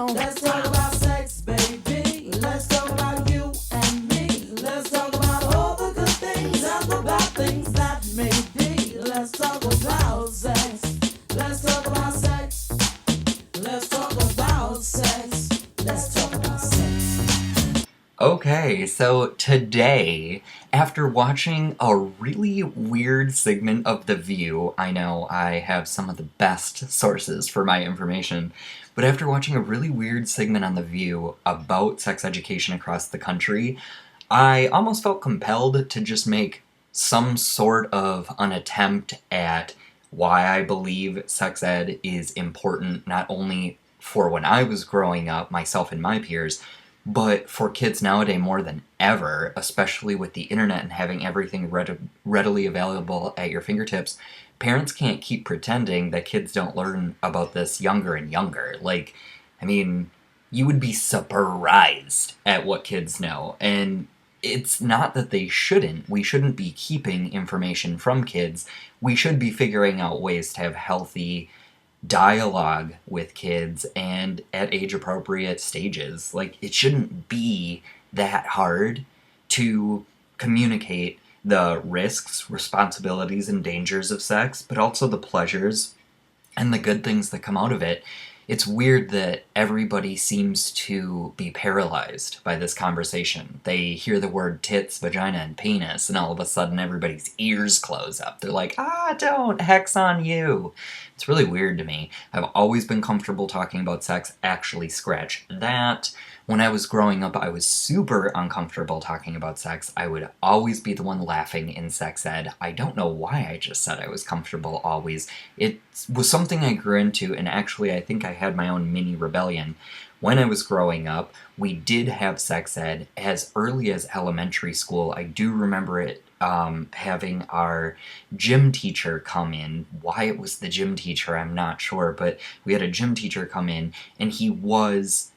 on. Let's talk about sex, baby. Let's talk about you and me. Let's talk about all the good things and the bad things that may be. Let's talk about sex. Let's talk about sex. Let's talk about sex. Let's talk about sex. Okay, so today, after watching a really weird segment of The View, I know I have some of the best sources for my information, but after watching a really weird segment on The View about sex education across the country, I almost felt compelled to just make some sort of an attempt at why I believe sex ed is important, not only for when I was growing up, myself and my peers, but for kids nowadays more than ever, especially with the internet and having everything readily available at your fingertips. Parents can't keep pretending that kids don't learn about this younger and younger. Like, I mean, you would be surprised at what kids know. And it's not that they shouldn't. We shouldn't be keeping information from kids. We should be figuring out ways to have healthy dialogue with kids and at age appropriate stages. Like, it shouldn't be that hard to communicate the risks, responsibilities, and dangers of sex, but also the pleasures and the good things that come out of it. It's weird that everybody seems to be paralyzed by this conversation. They hear the word tits, vagina, and penis, and all of a sudden everybody's ears close up. They're like, don't, hex on you. It's really weird to me. I've always been comfortable talking about sex, actually scratch that. When I was growing up, I was super uncomfortable talking about sex. I would always be the one laughing in sex ed. I don't know why I just said I was comfortable always. It was something I grew into, and actually I think I had my own mini rebellion. When I was growing up, we did have sex ed as early as elementary school. I do remember it having our gym teacher come in. Why it was the gym teacher, I'm not sure, but we had a gym teacher come in, and he was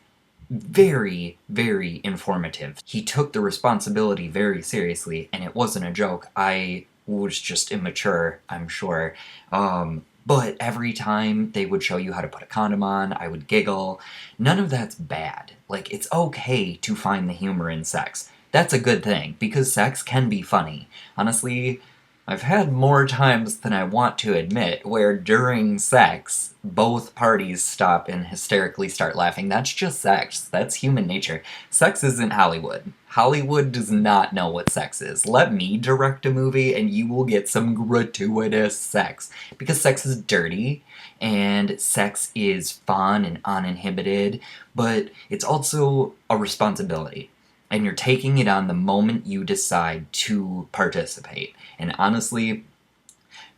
very, very informative. He took the responsibility very seriously, and it wasn't a joke. I was just immature, I'm sure. But every time they would show you how to put a condom on, I would giggle. None of that's bad. Like, it's okay to find the humor in sex. That's a good thing, because sex can be funny. Honestly, I've had more times than I want to admit where during sex, both parties stop and hysterically start laughing. That's just sex. That's human nature. Sex isn't Hollywood. Hollywood does not know what sex is. Let me direct a movie and you will get some gratuitous sex. Because sex is dirty, and sex is fun and uninhibited, but it's also a responsibility. And you're taking it on the moment you decide to participate. And honestly,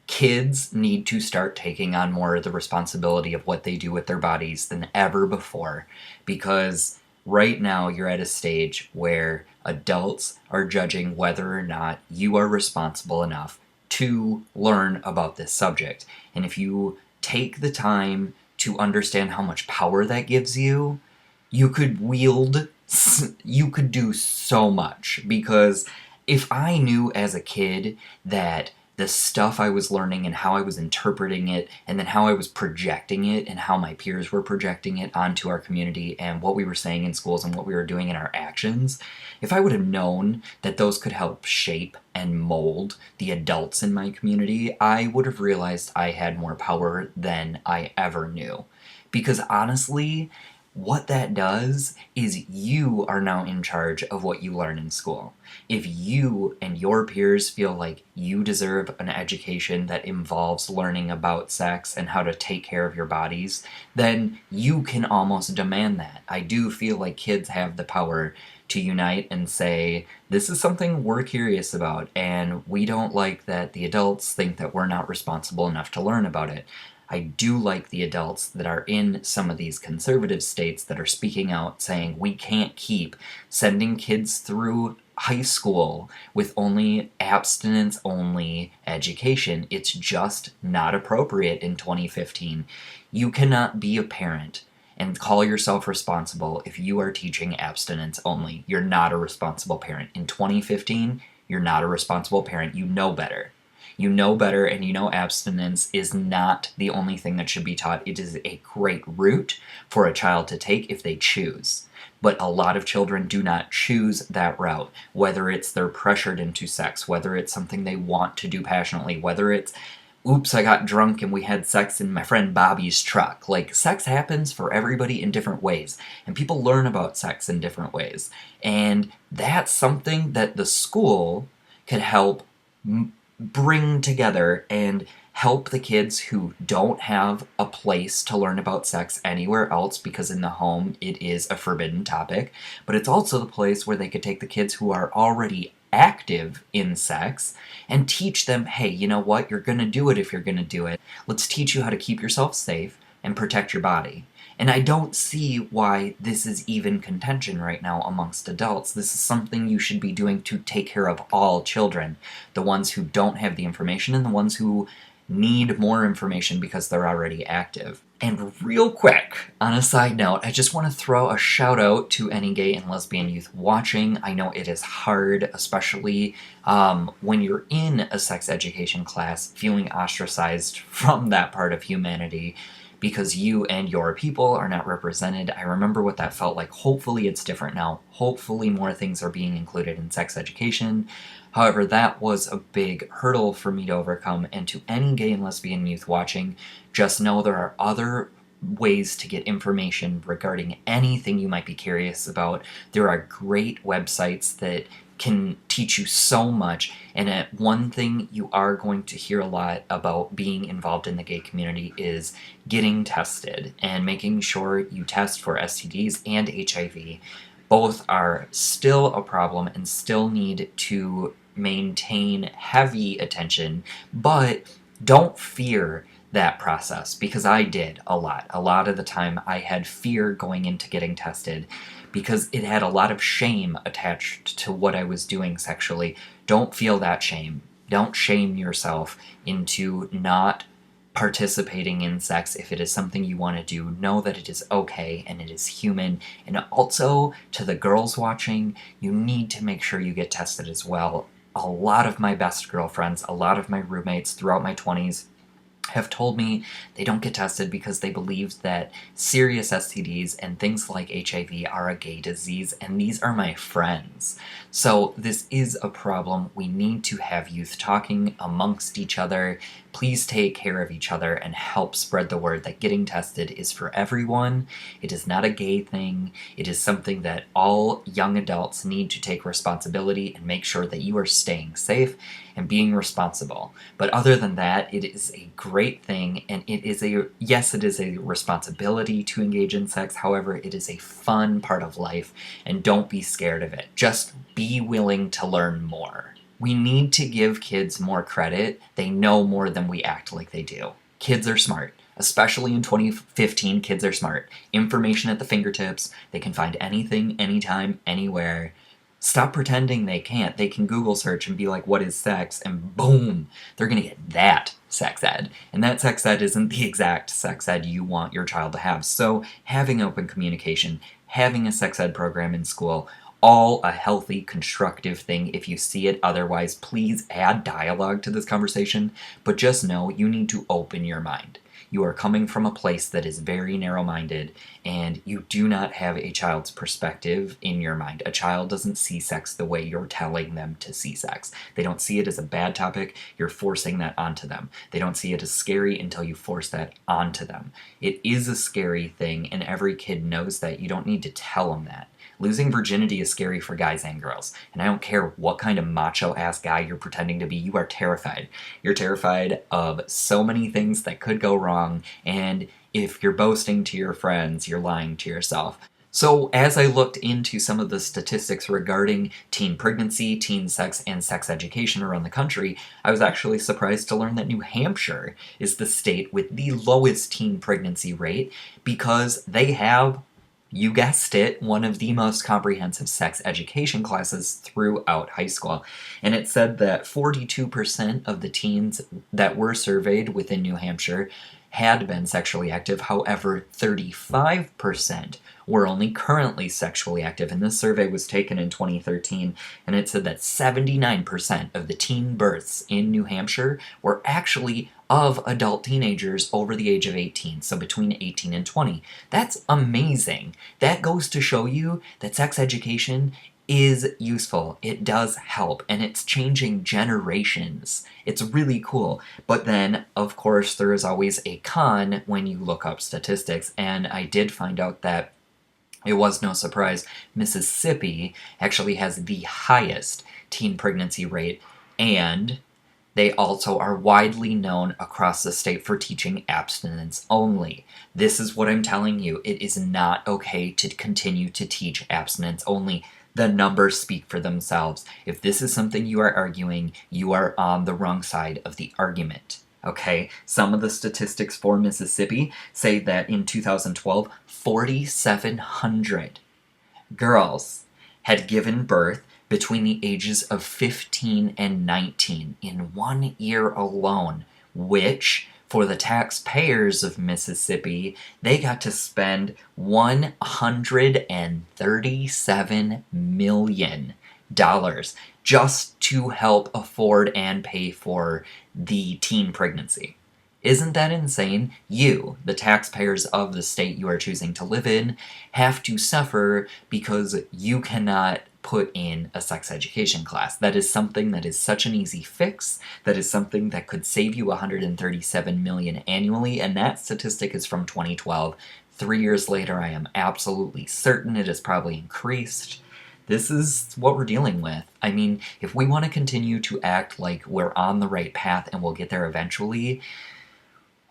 kids need to start taking on more of the responsibility of what they do with their bodies than ever before. Because right now you're at a stage where adults are judging whether or not you are responsible enough to learn about this subject. And if you take the time to understand how much power that gives you, you could do so much. Because if I knew as a kid that the stuff I was learning and how I was interpreting it, and then how I was projecting it and how my peers were projecting it onto our community and what we were saying in schools and what we were doing in our actions, if I would have known that those could help shape and mold the adults in my community, I would have realized I had more power than I ever knew. Because honestly, what that does is you are now in charge of what you learn in school. If you and your peers feel like you deserve an education that involves learning about sex and how to take care of your bodies, then you can almost demand that. I do feel like kids have the power to unite and say, this is something we're curious about, and we don't like that the adults think that we're not responsible enough to learn about it. I do like the adults that are in some of these conservative states that are speaking out saying we can't keep sending kids through high school with only abstinence-only education. It's just not appropriate in 2015. You cannot be a parent and call yourself responsible if you are teaching abstinence only. You're not a responsible parent. In 2015, you're not a responsible parent. You know better. You know better, and you know abstinence is not the only thing that should be taught. It is a great route for a child to take if they choose. But a lot of children do not choose that route, whether it's they're pressured into sex, whether it's something they want to do passionately, whether it's, oops, I got drunk and we had sex in my friend Bobby's truck. Like, sex happens for everybody in different ways, and people learn about sex in different ways. And that's something that the school could help bring together and help the kids who don't have a place to learn about sex anywhere else, because in the home it is a forbidden topic, but it's also the place where they could take the kids who are already active in sex and teach them, hey, you know what, you're going to do it if you're going to do it. Let's teach you how to keep yourself safe and protect your body. And I don't see why this is even contention right now amongst adults. This is something you should be doing to take care of all children, the ones who don't have the information and the ones who need more information because they're already active. And real quick, on a side note, I just want to throw a shout out to any gay and lesbian youth watching. I know it is hard, especially when you're in a sex education class, feeling ostracized from that part of humanity because you and your people are not represented. I remember what that felt like. Hopefully it's different now. Hopefully more things are being included in sex education. However, that was a big hurdle for me to overcome, and to any gay and lesbian youth watching, just know there are other ways to get information regarding anything you might be curious about. There are great websites that can teach you so much, and one thing you are going to hear a lot about being involved in the gay community is getting tested and making sure you test for STDs and HIV. Both are still a problem and still need to maintain heavy attention, but don't fear that process, because I did a lot. A lot of the time I had fear going into getting tested because it had a lot of shame attached to what I was doing sexually. Don't feel that shame. Don't shame yourself into not participating in sex. If it is something you want to do, know that it is okay and it is human. And also, to the girls watching, you need to make sure you get tested as well. A lot of my best girlfriends, a lot of my roommates throughout my 20s have told me they don't get tested because they believe that serious STDs and things like HIV are a gay disease, and these are my friends. So this is a problem. We need to have youth talking amongst each other. Please take care of each other and help spread the word that getting tested is for everyone. It is not a gay thing. It is something that all young adults need to take responsibility and make sure that you are staying safe and being responsible. But other than that, it is a great thing, and it is a responsibility to engage in sex. However, it is a fun part of life, and don't be scared of it. Just be willing to learn more. We need to give kids more credit. They know more than we act like they do. Kids are smart. Especially in 2015, kids are smart. Information at the fingertips. They can find anything, anytime, anywhere. Stop pretending they can't. They can Google search and be like, what is sex? And boom, they're going to get that sex ed. And that sex ed isn't the exact sex ed you want your child to have. So having open communication, having a sex ed program in school, all a healthy, constructive thing. If you see it otherwise, please add dialogue to this conversation. But just know you need to open your mind. You are coming from a place that is very narrow-minded, and you do not have a child's perspective in your mind. A child doesn't see sex the way you're telling them to see sex. They don't see it as a bad topic. You're forcing that onto them. They don't see it as scary until you force that onto them. It is a scary thing, and every kid knows that. You don't need to tell them that. Losing virginity is scary for guys and girls, and I don't care what kind of macho-ass guy you're pretending to be, you are terrified. You're terrified of so many things that could go wrong, and if you're boasting to your friends, you're lying to yourself. So as I looked into some of the statistics regarding teen pregnancy, teen sex, and sex education around the country, I was actually surprised to learn that New Hampshire is the state with the lowest teen pregnancy rate, because they have, you guessed it, one of the most comprehensive sex education classes throughout high school. And it said that 42% of the teens that were surveyed within New Hampshire had been sexually active. However, 35% were only currently sexually active. And this survey was taken in 2013, and it said that 79% of the teen births in New Hampshire were actually of adult teenagers over the age of 18, so between 18 and 20. That's amazing. That goes to show you that sex education is useful. It does help, and it's changing generations. It's really cool. But then, of course, there is always a con when you look up statistics, and I did find out that it was no surprise, Mississippi actually has the highest teen pregnancy rate, and they also are widely known across the state for teaching abstinence only. This is what I'm telling you. It is not okay to continue to teach abstinence only. The numbers speak for themselves. If this is something you are arguing, you are on the wrong side of the argument. Okay, some of the statistics for Mississippi say that in 2012, 4,700 girls had given birth between the ages of 15 and 19 in 1 year alone, which, for the taxpayers of Mississippi, they got to spend $137 million just to help afford and pay for the teen pregnancy. Isn't that insane? You, the taxpayers of the state you are choosing to live in, have to suffer because you cannot put in a sex education class. That is something that is such an easy fix. That is something that could save you $137 million annually, and that statistic is from 2012. 3 years later, I am absolutely certain it has probably increased. This is what we're dealing with. I mean, if we want to continue to act like we're on the right path and we'll get there eventually,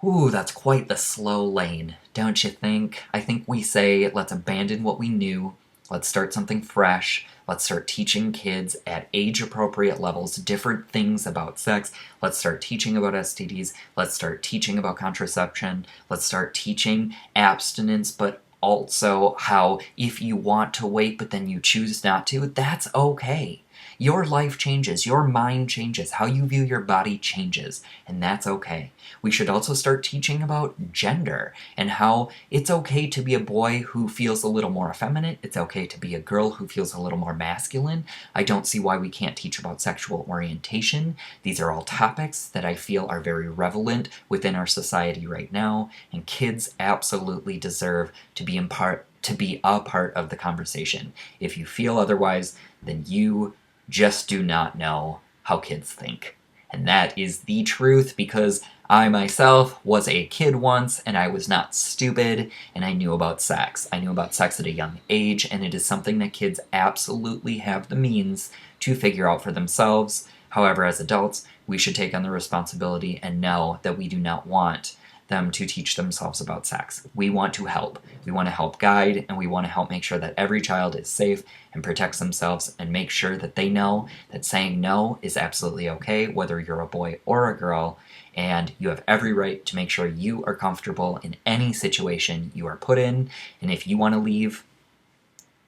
ooh, that's quite the slow lane, don't you think? I think we say, let's abandon what we knew, let's start something fresh, let's start teaching kids at age-appropriate levels different things about sex, let's start teaching about STDs, let's start teaching about contraception, let's start teaching abstinence, but also how if you want to wait but then you choose not to, that's okay. Your life changes, your mind changes, how you view your body changes, and that's okay. We should also start teaching about gender and how it's okay to be a boy who feels a little more effeminate, it's okay to be a girl who feels a little more masculine. I don't see why we can't teach about sexual orientation. These are all topics that I feel are very relevant within our society right now, and kids absolutely deserve to be a part of the conversation. If you feel otherwise, then you just do not know how kids think. And that is the truth, because I myself was a kid once, and I was not stupid, and I knew about sex. I knew about sex at a young age, and it is something that kids absolutely have the means to figure out for themselves. However, as adults, we should take on the responsibility and know that we do not want them to teach themselves about sex. We want to help. We want to help guide, and we want to help make sure that every child is safe and protects themselves, and make sure that they know that saying no is absolutely okay, whether you're a boy or a girl, and you have every right to make sure you are comfortable in any situation you are put in, and if you want to leave,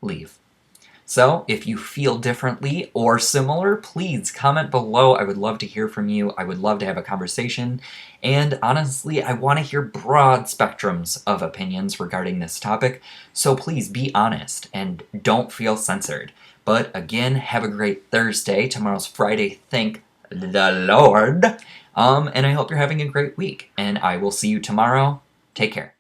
leave. So, if you feel differently or similar, please comment below. I would love to hear from you. I would love to have a conversation. And honestly, I want to hear broad spectrums of opinions regarding this topic. So please be honest and don't feel censored. But again, have a great Thursday. Tomorrow's Friday, thank the Lord. And I hope you're having a great week. And I will see you tomorrow. Take care.